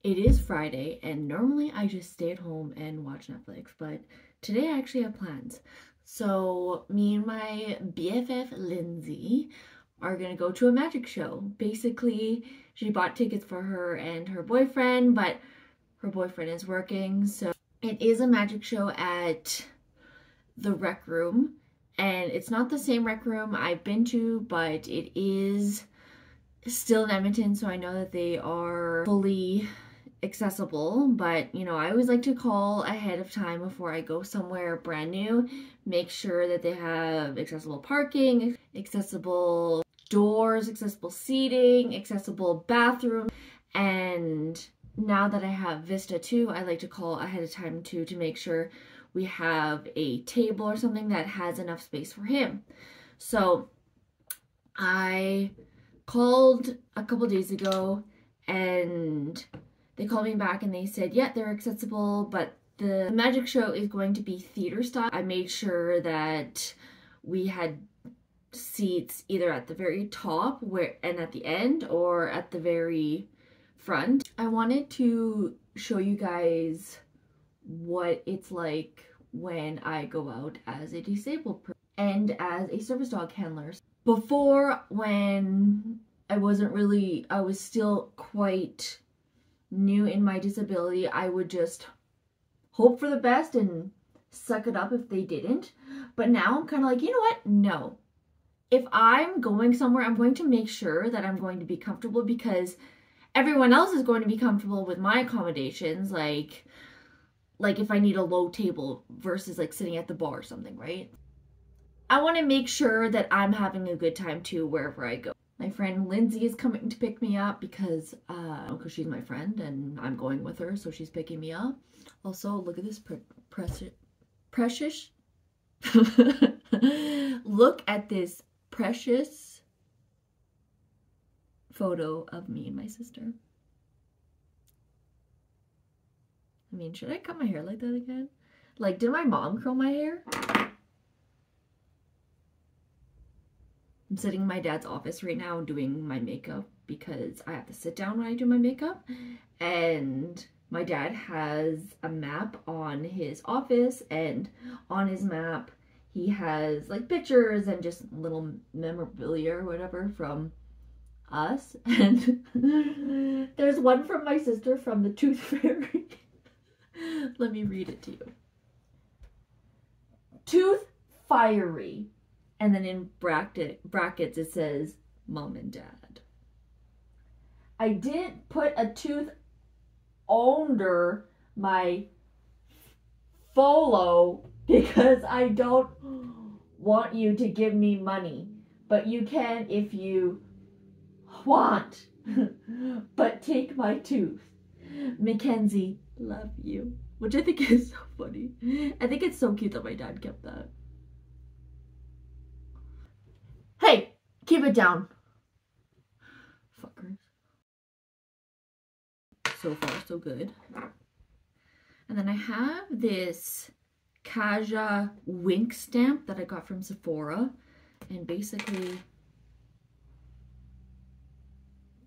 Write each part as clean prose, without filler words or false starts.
It is Friday, and normally I just stay at home and watch Netflix, but today I actually have plans. So me and my BFF Lindsay are gonna go to a magic show. Basically, she bought tickets for her and her boyfriend, but her boyfriend is working, so it is a magic show at the Rec Room, and it's not the same Rec Room I've been to, but it is still in Edmonton, so I know that they are fully accessible, but you know, I always like to call ahead of time before I go somewhere brand new, make sure that they have accessible parking, accessible doors, accessible seating, accessible bathroom. And now that I have Vista too, I like to call ahead of time too to make sure we have a table or something that has enough space for him. So I called a couple days ago and they called me back and they said, yeah, they're accessible, but the magic show is going to be theater style. I made sure that we had seats either at the very top and at the end or at the very front. I wanted to show you guys what it's like when I go out as a disabled person and as a service dog handler. Before, when I was still quite new in my disability, I would just hope for the best and suck it up if they didn't. But now I'm kind of like, you know what? No. If I'm going somewhere, I'm going to make sure that I'm going to be comfortable because everyone else is going to be comfortable with my accommodations, like if I need a low table versus like sitting at the bar or something, right? I want to make sure that I'm having a good time too wherever I go. My friend Lindsay is coming to pick me up because she's my friend and I'm going with her, so she's picking me up. Also, look at this precious look at this precious photo of me and my sister. I mean, should I cut my hair like that again? Like, did my mom curl my hair? I'm sitting in my dad's office right now doing my makeup because I have to sit down when I do my makeup, and my dad has a map on his office, and on his map he has like pictures and just little memorabilia or whatever from us, and there's one from my sister from the Tooth Fairy. Let me read it to you. Tooth Fiery. And then in brackets it says, Mom and Dad. I didn't put a tooth under my follow because I don't want you to give me money. But you can if you want. But take my tooth. Mackenzie, love you. Which I think is so funny. I think it's so cute that my dad kept that. Hey, keep it down. Fuckers. So far, so good. And then I have this Kaja Wink stamp that I got from Sephora. And basically,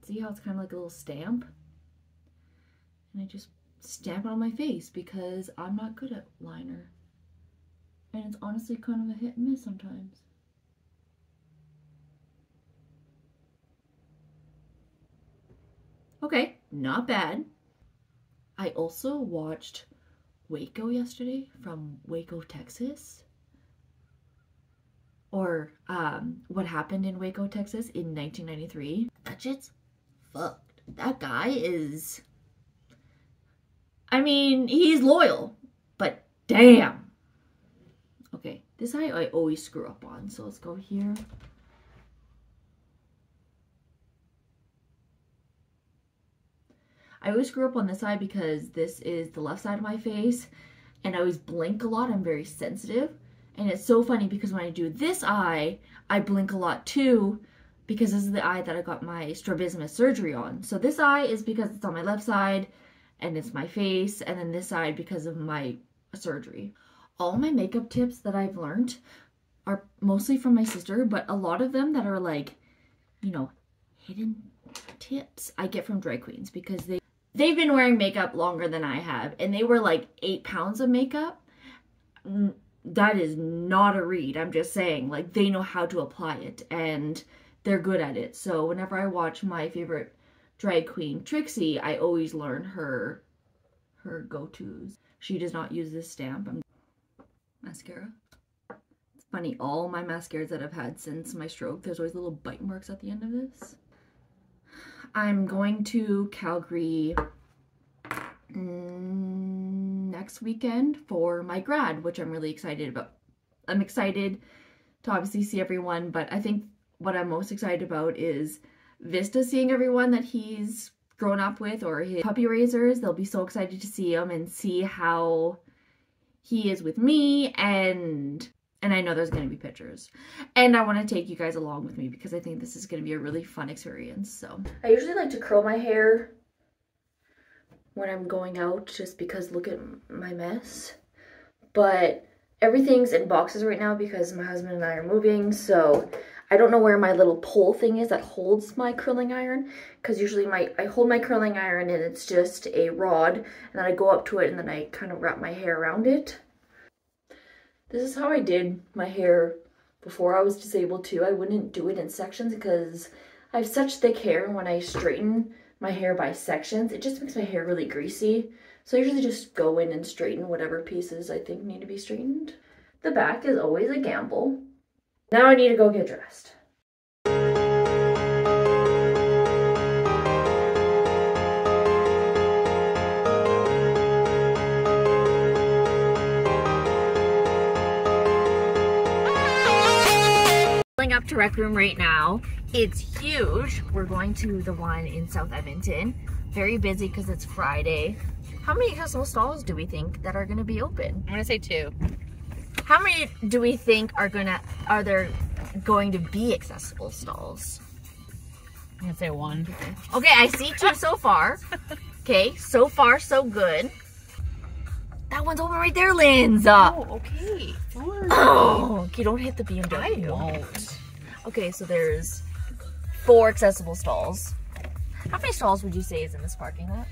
see how it's kind of like a little stamp? And I just stamp it on my face because I'm not good at liner. And it's honestly kind of a hit and miss sometimes. Okay, not bad. I also watched Waco yesterday from Waco, Texas. Or What Happened in Waco, Texas in 1993. That shit's fucked. That guy is... I mean, he's loyal, but damn. Okay, this eye I always screw up on, so let's go here. I always screw up on this eye because this is the left side of my face and I always blink a lot. I'm very sensitive. And it's so funny because when I do this eye, I blink a lot too because this is the eye that I got my strabismus surgery on. So this eye is because it's on my left side and it's my face, and then this side because of my surgery. All my makeup tips that I've learned are mostly from my sister, but a lot of them that are like, you know, hidden tips I get from drag queens because they've been wearing makeup longer than I have, and they were like 8 pounds of makeup. That is not a read. I'm just saying, like, they know how to apply it, and they're good at it. So whenever I watch my favorite drag queen, Trixie, I always learn her go-tos. She does not use this stamp. Mascara. It's funny, all my mascaras that I've had since my stroke, there's always little bite marks at the end of this. I'm going to Calgary next weekend for my grad, which I'm really excited about. I'm excited to obviously see everyone, but I think what I'm most excited about is Vista seeing everyone that he's grown up with, or his puppy raisers. They'll be so excited to see him and see how he is with me, and I know there's going to be pictures. And I want to take you guys along with me because I think this is going to be a really fun experience. So I usually like to curl my hair when I'm going out just because look at my mess. But everything's in boxes right now because my husband and I are moving, so I don't know where my little pole thing is that holds my curling iron, because usually I hold my curling iron and it's just a rod, and then I go up to it and then I kind of wrap my hair around it. This is how I did my hair before I was disabled too. I wouldn't do it in sections because I have such thick hair, and when I straighten my hair by sections, it just makes my hair really greasy. So I usually just go in and straighten whatever pieces I think need to be straightened. The back is always a gamble. Now I need to go get dressed. Pulling up to Rec Room right now. It's huge. We're going to the one in South Edmonton. Very busy because it's Friday. How many accessible stalls do we think that are going to be open? I'm gonna say 2. How many do we think are there going to be accessible stalls? I'm gonna say 1. Okay, I see 2 so far. Okay, so far so good. That one's open right there, Linz. Oh, okay. Fine. Oh, okay, don't hit the BMW. I won't. Okay, so there's 4 accessible stalls. How many stalls would you say is in this parking lot?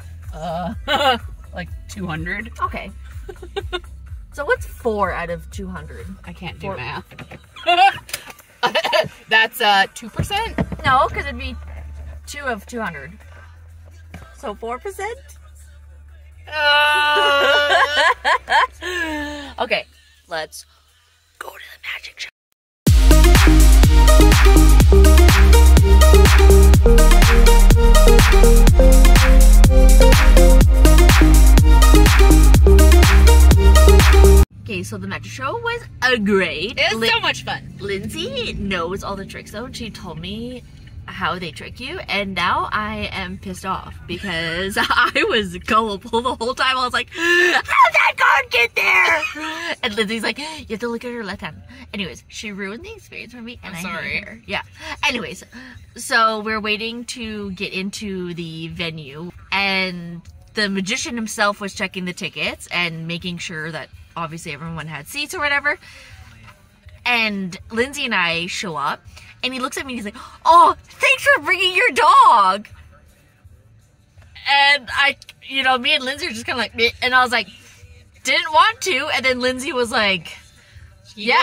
Like 200. Okay. So what's 4 out of 200? I can't do math. That's 2%? No, because it'd be 2 of 200. So 4%? Okay, let's go to the magic show. Okay, so the magic show was great. It was so much fun. Lindsay knows all the tricks though, and she told me how they trick you, and now I am pissed off because I was gullible the whole time. I was like, how'd that card get there? And Lindsay's like, you have to look at her left hand. Anyways, she ruined the experience for me, and I'm I sorry. hate her. Yeah. Anyways, so we're waiting to get into the venue, and the magician himself was checking the tickets and making sure that obviously everyone had seats or whatever. And Lindsay and I show up, and he looks at me and he's like, oh, thanks for bringing your dog. And me and Lindsay were just kind of like, meh. And I was like, didn't want to. And then Lindsay was like, He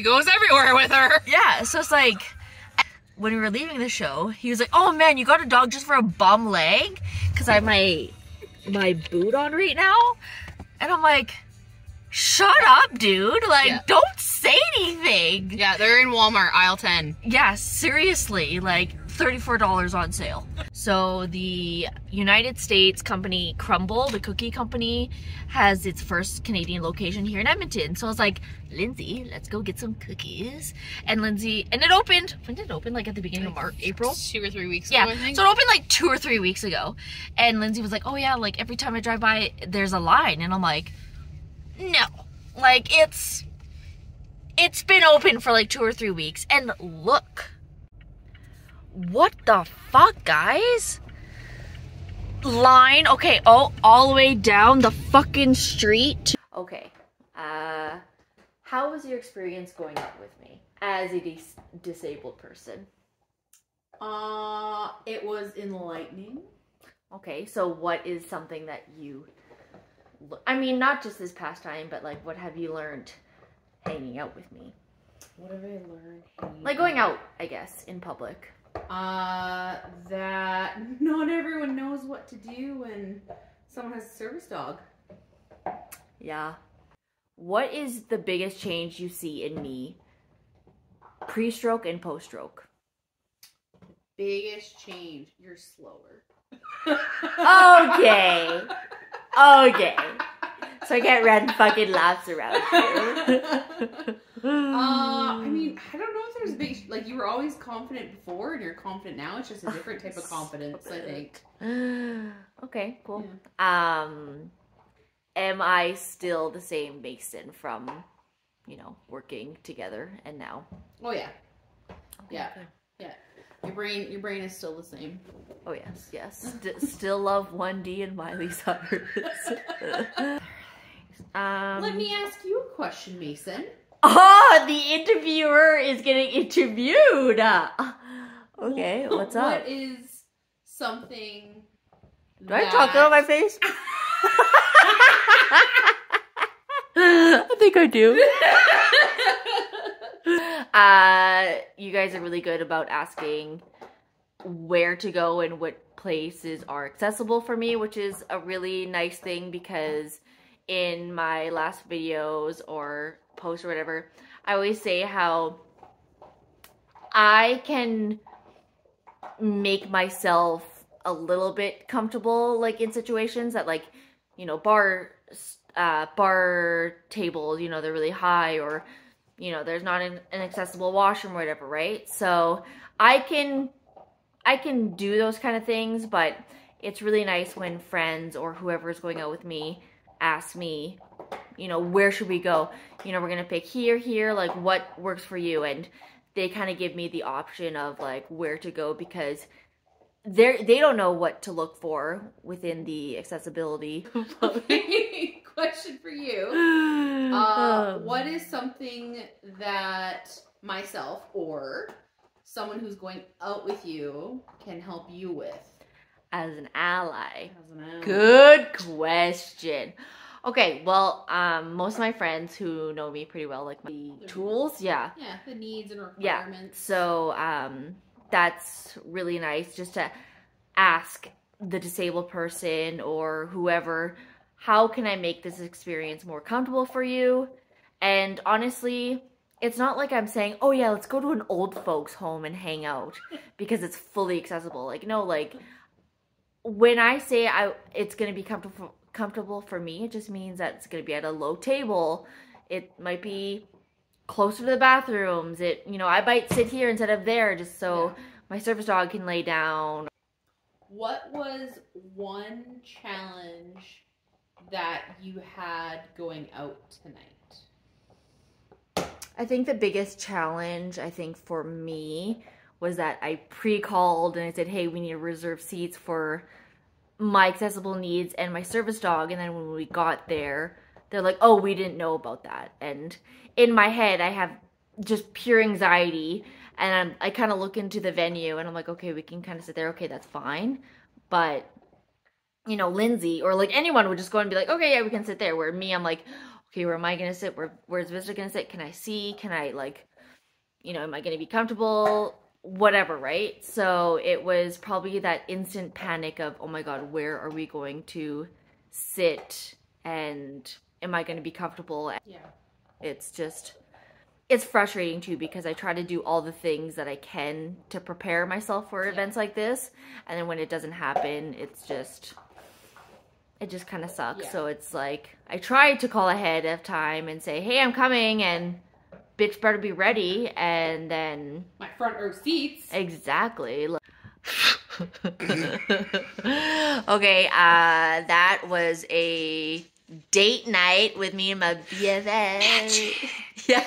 goes everywhere with her. Yeah, so it's like, when we were leaving the show, he was like, oh man, you got a dog just for a bum leg? Because I have my boot on right now. And I'm like, shut up, dude. Like, don't say anything. Yeah, they're in Walmart, aisle 10. Yeah, seriously, like $34 on sale. So the United States company Crumble, the cookie company, has its first Canadian location here in Edmonton. So I was like, Lindsay, let's go get some cookies. And it opened, when did it open? Like at the beginning of March, April? 2 or 3 weeks ago, Yeah, I think. so it opened like 2 or 3 weeks ago. And Lindsay was like, oh yeah, like every time I drive by, there's a line. And I'm like, no, like it's been open for like 2 or 3 weeks, and look, what the fuck, guys? Line, okay, all the way down the fucking street. Okay, how was your experience going out with me as a disabled person? It was enlightening. Okay, so what is something that you, I mean, not just this past time, but like, what have you learned hanging out with me? What have I learned? Like going out, I guess, in public. That not everyone knows what to do when someone has a service dog. Yeah. What is the biggest change you see in me pre-stroke and post-stroke? Biggest change, you're slower. Okay. Okay. So I can't run fucking laps around you. I mean, I don't know if there's a big, like, you were always confident before and you're confident now. It's just a different type of confidence, I think. Okay, cool. Yeah. Am I still the same Mason from, you know, working together and now? Oh yeah. Okay, Yeah. good. Yeah. Your brain is still the same. Oh yes, yes. Still love 1D and Miley Cyrus. Let me ask you a question, Mason. Oh, the interviewer is getting interviewed. Okay, what's up? What is something Do I have chocolate on my face? I think I do. You guys are really good about asking where to go and what places are accessible for me, which is a really nice thing because in my last videos or posts or whatever, I always say how I can make myself a little bit comfortable, like in situations that, like, you know, bar tables, you know, they're really high, or, you know, there's not an accessible washroom or whatever, right? So I can do those kind of things, but it's really nice when friends or whoever's going out with me ask me, you know, where should we go? You know, we're gonna pick here, like what works for you, and they kind of give me the option of like where to go because they don't know what to look for within the accessibility. Question for you. What is something that myself or someone who's going out with you can help you with? As an ally. As an ally. Good question. Okay, well, most of my friends who know me pretty well, like my tools, yeah. Yeah, the needs and requirements. Yeah, so that's really nice just to ask the disabled person or whoever, how can I make this experience more comfortable for you? And honestly, it's not like I'm saying, oh yeah, let's go to an old folks home and hang out because it's fully accessible. Like, no, like when I say it's going to be comfortable for me, it just means that it's going to be at a low table. It might be closer to the bathrooms. You know, I might sit here instead of there just so my service dog can lay down. What was one challenge that you had going out tonight? I think the biggest challenge, I think for me, was that I pre-called and I said, hey, we need to reserve seats for my accessible needs and my service dog. And then when we got there, they're like, oh, we didn't know about that. And in my head, I have just pure anxiety. And I kind of look into the venue and I'm like, okay, we can kind of sit there. Okay, that's fine. But, you know, Lindsay or like anyone would just go and be like, okay, yeah, we can sit there. Where me, I'm like, okay, where am I going to sit? Where's visitor going to sit? Can I see? Can I, like, you know, am I going to be comfortable? Whatever, right? So it was probably that instant panic of, oh my God, where are we going to sit? And am I going to be comfortable? Yeah. It's just, it's frustrating too because I try to do all the things that I can to prepare myself for events like this. And then when it doesn't happen, it just kind of sucks. Yeah. So it's like, I tried to call ahead of time and say, hey, I'm coming, and bitch better be ready. And then my front row seats. Exactly. Okay, that was a date night with me and my BFF. Yeah.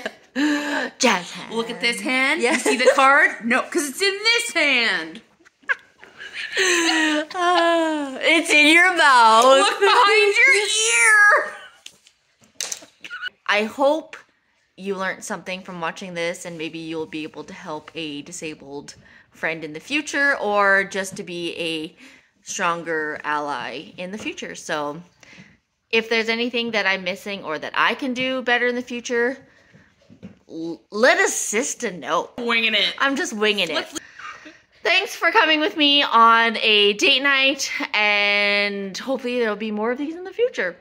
Jazz hand. Look at this hand. Yeah. You see the card? No, because it's in this hand. It's in your mouth. Look behind your ear. I hope you learned something from watching this, and maybe you'll be able to help a disabled friend in the future, or just to be a stronger ally in the future. So if there's anything that I'm missing or that I can do better in the future, let a sister know. Winging it. I'm just winging it. Thanks for coming with me on a date night, and hopefully there'll be more of these in the future.